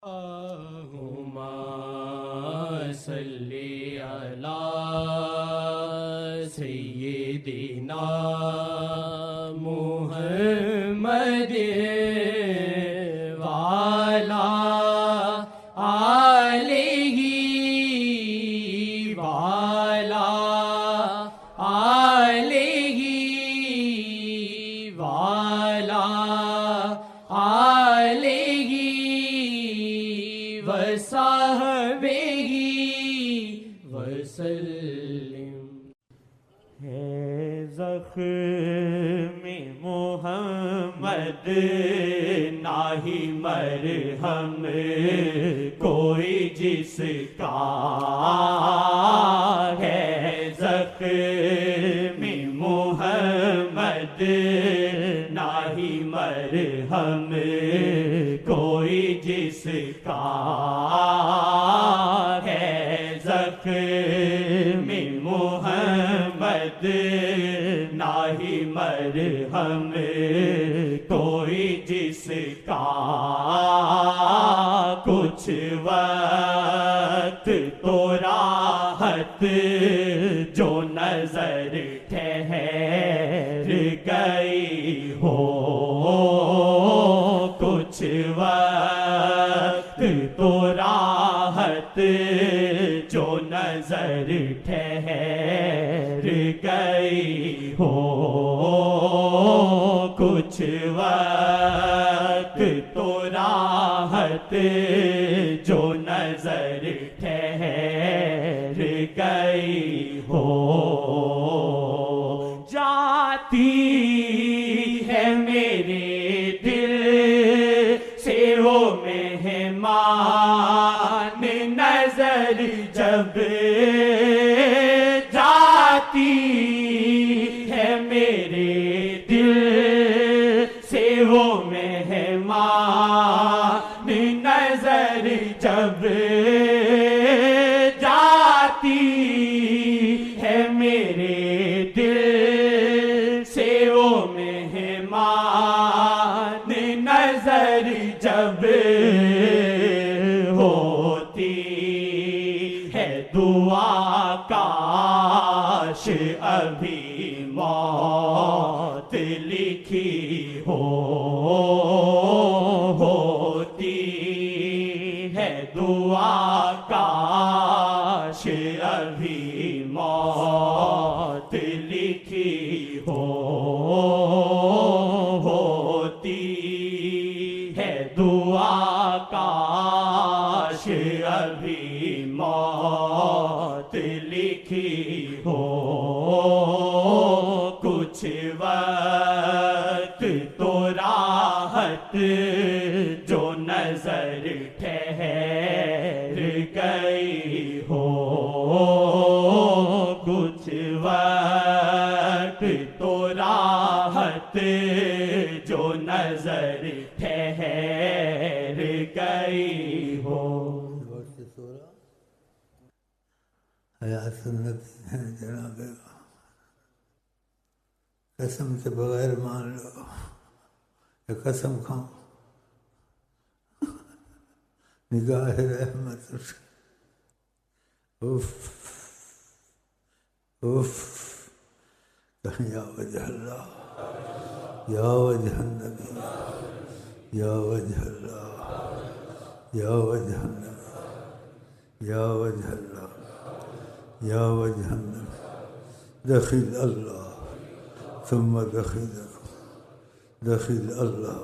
اللہم صلی علی سیدنا محمد وعلی آلہ وعلی آلہ وعلی آلہ وصحبہ وسلم۔ ہے زخم محمد ناہی مرہم کوئی جس کا ہے، زخم محمد ناہی مرہم کوئی جس کا ہے، زخم محمد ناہی مرہم کوئی جس کا، کچھ وقت تو راحت جو نظر ٹھہر گئی ہو، کچھ وقت تو راحت جو نظر ٹھہر گئی ہو، کچھ وقت تو راحت جو نظر ٹھہر گئی ہو، جاتی ہے میرے دل سے وہ مہمان نظر جب جاتی ہے میرے دل سے وہ مہمان نظر جب جاتی ہے میرے دل سے وہ مہمان نظر جب ہوتی ہے دعا کاش ابھی موت لکھی ہو، ہوتی ہے دعا کاش ابھی موت لکھی ہو، ہوتی ہے دعا کاش ابھی موت لکھی ہو، کچھ وقت تو راحت جو نظر ٹھہر گئی ہو، کچھ وقت تو راحت جو نظر ٹھہر گئی ہو۔ حیات النبی ہے جناب، قسم کے بغیر مان لو یا قسم کھاؤ، نگاہ رحمت اف اف کہیں یا وجہ اللہ، یا وجہ النبی، یا وجہ اللہ، یا وجہ النبی، یا وجہ اللہ، یا وجہ النبی، دخل اللہ ثم دخلکم، دخل اللہ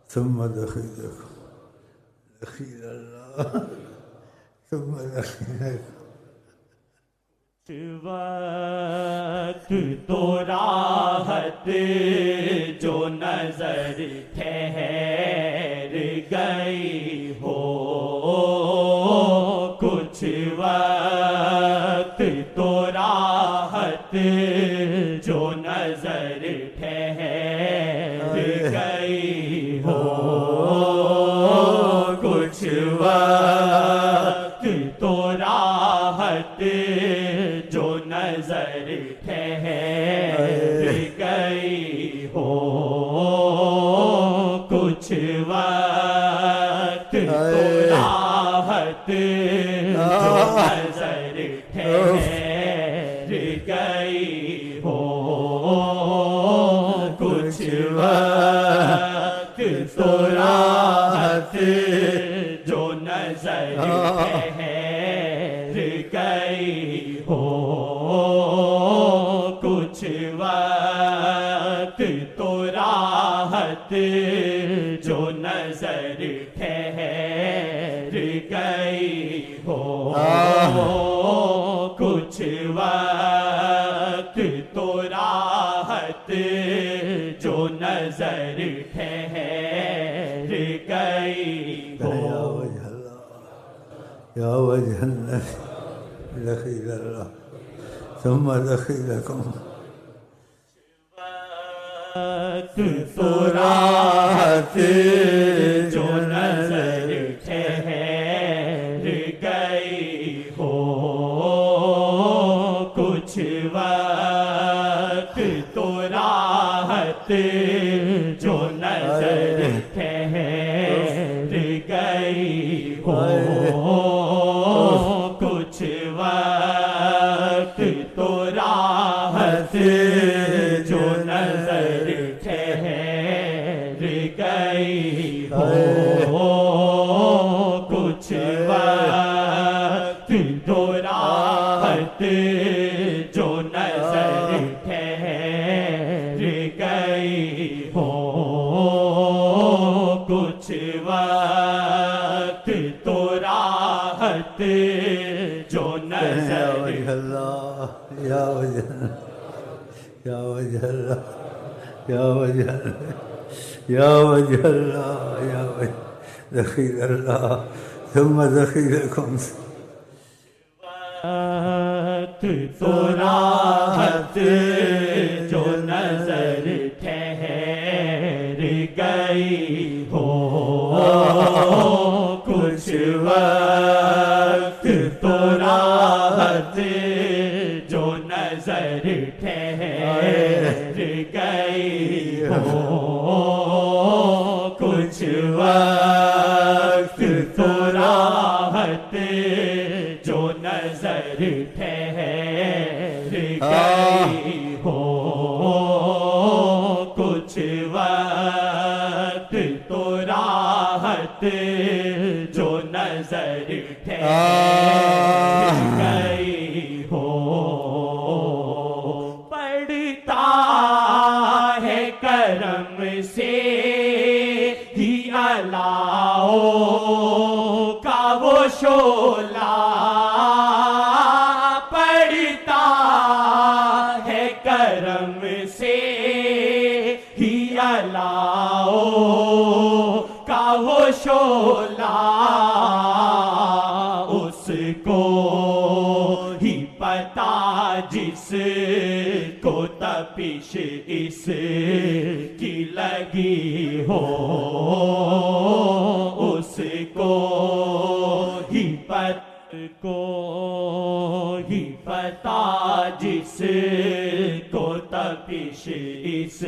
ثم دخلکم، دخل اللہ ثم دخلکم۔ وقت تو راحت جو نظر ٹھہر گئی ہو، کچھ وقت تو راحت جو نظر ٹھہر گئی ہو، کچھ وقت تو راحت جو نظر ٹھہر گئی ہو، کچھ وقت گئی ہو کچھ وقت تو راحت جو نظر ٹھہر گئی ہو کچھ وقت تو راحت جو نظر ٹھہر گئی ہو کچھ وقت تو راحت جو نظر ٹھہر گئی ہو یا وجہ اللہ دخیل اللہ ثم دخیلکم وقت تو راحت جو نظر ٹھہر گئی ہو کچھ وقت تو راحت جو نظر ٹھہر گئی ہو کچھ وقت تو راحت جو نظر ٹھہر گئی ہو کچھ وقت تو راحت جو نظر ٹھہر گئی ہو کچھ وقت تو راحت جو نظر اللہ یا وجہ یا وجہ اللہ یا وجہ یا وجہ اللہ یا وجہ دخیل اللہ ثم دخیلکم وقت تو راحت جو نظر ٹھہر گئی ہو کچھ وقت تو راحت جو نظر ٹھہر گئی ہو کچھ وقت تو راحت جو نظر ٹھہر گئی ہو کچھ وقت تو راحت جو نظر ٹھہر گئی ہو پڑتا ہے کرم سے ہی اللہ کا وہ شعلہ پڑتا ہے کرم سے ہی اللہ کا وہ شعلہ اس کو ہی پتا جس کو تپش اس کی لگی ہو اس کو ہی پتا جس کو تپش اس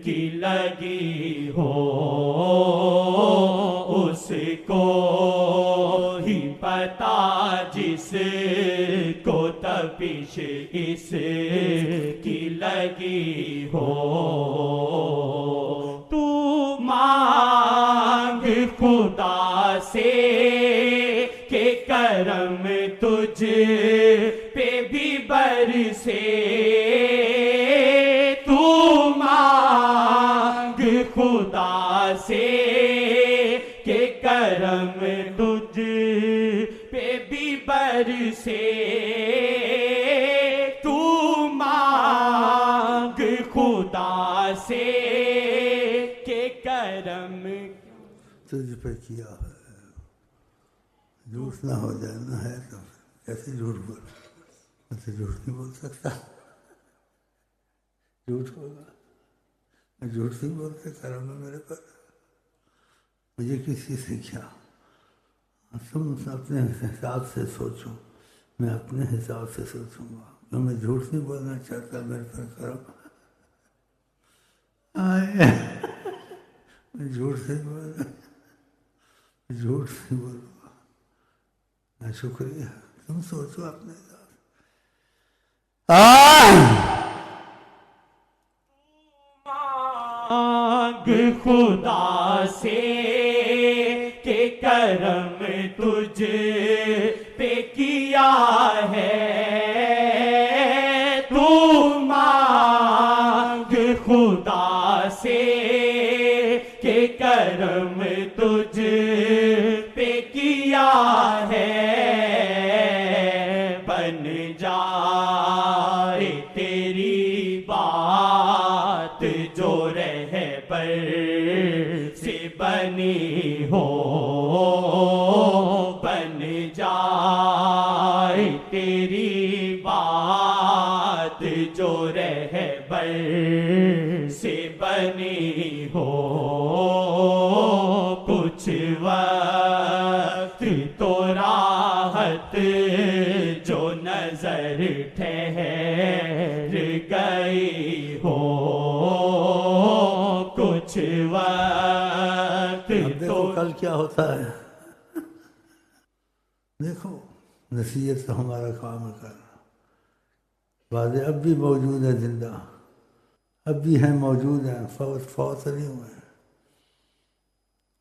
کی لگی ہو اس کو ہی پتا جس کو تپش اس کی لگی ہو تو مانگ خدا سے کہ کرم تجھ پہ بھی برسے تو مانگ خدا سے کہ کرم تجھ پہ بھی برسے تو مانگ خدا سے کہ کرم تجھ پہ کیا ہے جھوٹ نہ ہو جانا ہے تو کیسے جھوٹ بول میں تو جھوٹ نہیں بول سکتا جھوٹ ہوگا میں جھوٹ نہیں بولتے کرم ہے میرے پر مجھے کسی سے کیا تم اپنے حساب سے سوچو میں اپنے حساب سے سوچوں گا تو میں جھوٹ نہیں بولنا چاہتا میرے پر کرم میں جھوٹ نہیں بولنا جھوٹ نہیں بولوں گا شکریہ تم سوچو اپنے حساب مانگ خدا سے کہ کرم تجھ پہ کیا ہے، تو مانگ خدا سے کہ کرم تجھ پہ کیا ہے، بن جائے تیری بات جو رہبر سے بنی ہو، بن جائے تیری بات جو رہبر سے بنی ہو، کچھ وقت تو راحت جو نظر ٹھہر گئی ہو، کچھ وقت دیکھو کل کیا ہوتا ہے، دیکھو نصیحت تو ہمارا کام ہے کرنا، بعد اب بھی موجود ہے، زندہ اب بھی ہیں، موجود ہیں، فوت نہیں ہوئے،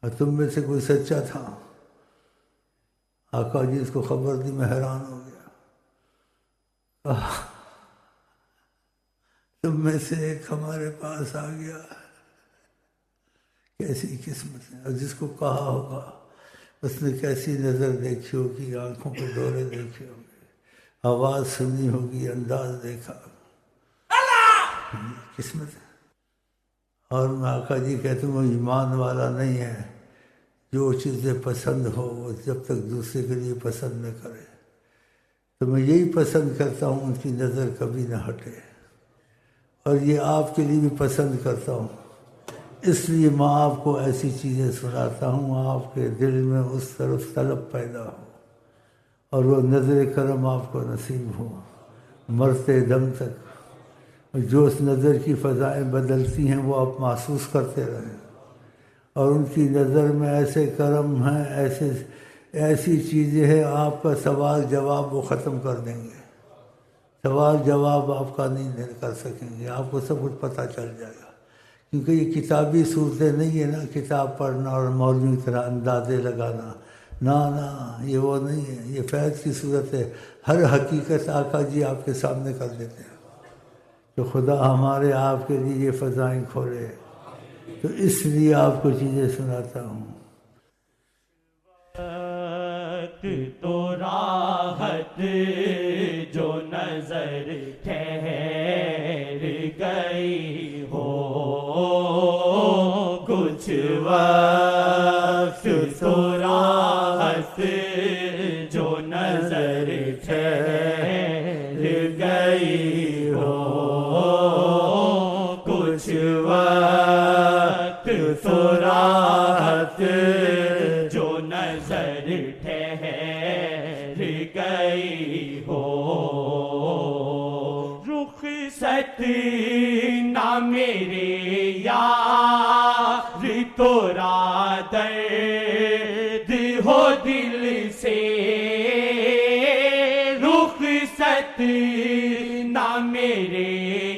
اور تم میں سے کوئی سچا تھا، آقا جی اس کو خبر دی، میں حیران ہو گیا، تم میں سے ایک ہمارے پاس آ گیا، کیسی قسمت ہے، اور جس کو کہا ہوگا اس نے کیسی نظر دیکھی ہوگی، آنکھوں کے دورے دیکھے ہوں گے، آواز سنی ہوگی، انداز دیکھا، قسمت ہے۔ اور میں آقا جی کہتا ہوں وہ ایمان والا نہیں ہے جو چیزیں پسند ہو وہ جب تک دوسرے کے لیے پسند نہ کرے، تو میں یہی پسند کرتا ہوں ان کی نظر کبھی نہ ہٹے، اور یہ آپ کے لیے بھی پسند کرتا ہوں، اس لیے میں آپ کو ایسی چیزیں سناتا ہوں آپ کے دل میں اس طرف طلب پیدا ہو، اور وہ نظر کرم آپ کو نصیب ہو مرتے دم تک، جو اس نظر کی فضائیں بدلتی ہیں وہ آپ محسوس کرتے رہیں، اور ان کی نظر میں ایسے کرم ہیں، ایسی چیزیں ہیں، آپ کا سوال جواب وہ ختم کر دیں گے، سوال جواب آپ کا نہیں کر سکیں گے، آپ کو سب کچھ پتہ چل جائے گا، کیونکہ یہ کتابی صورتیں نہیں ہیں نا، کتاب پڑھنا اور مولوی کی طرح اندازے لگانا، نہ یہ وہ نہیں ہے، یہ فیض کی صورت ہے، ہر حقیقت آقا جی آپ کے سامنے کر دیتے ہیں، تو خدا ہمارے آپ کے لیے یہ فضائیں کھولے، تو اس لیے آپ کو چیزیں سناتا ہوں۔ وقت تو راحت جو نظر ٹھہر گئی ہو، کچھ وقت تو راحت جو نظر ٹھہر گئی ہو، کچھ وقت تو راحت جو نظر ٹھہر گئی ہو، رخصت نہ میرے یار تورا درد ہو دل سے، رخصت نہ میرے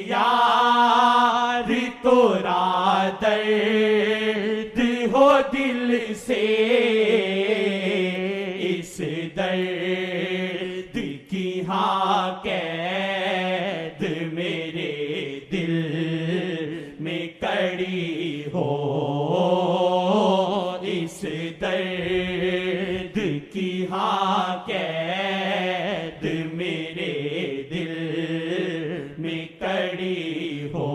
یار تورا درد ہو دل سے، اس درد کی ہاں قید میرے دل میں کڑی ہو، اس درد کی ہاں قید میرے دل میں کڑی ہو،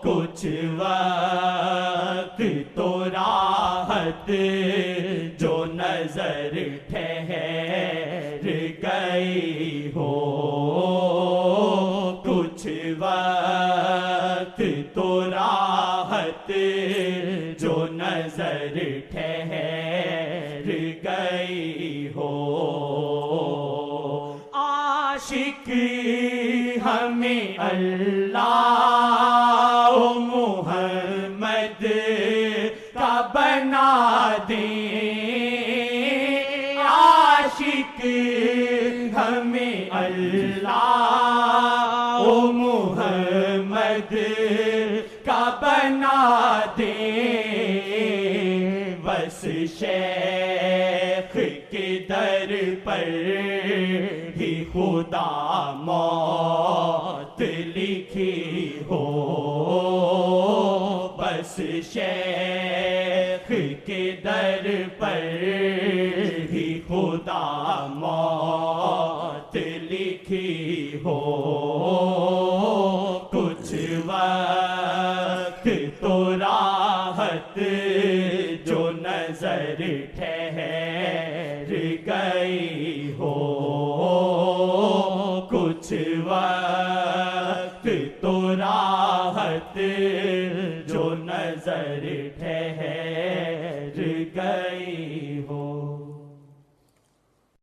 کچھ وقت تو راحت جو نظر ٹھہر گئی ہو، کچھ وقت تو راحت جو نظر ٹھہر گئی ہو، عاشق ہمیں اللہ محمد کا بنا دیں، عاشق ہمیں اللہ اللہ او محمد کا بنا دے بس شیخ کے در پر ہی خدا موت لکھی ہو بس شیخ کے در پر ہی خدا موت لکھی ہو کچھ وقت تو راحت جو نظر ٹھہر گئی ہو کچھ وقت تو راحت جو نظر ٹھہر گئی ہو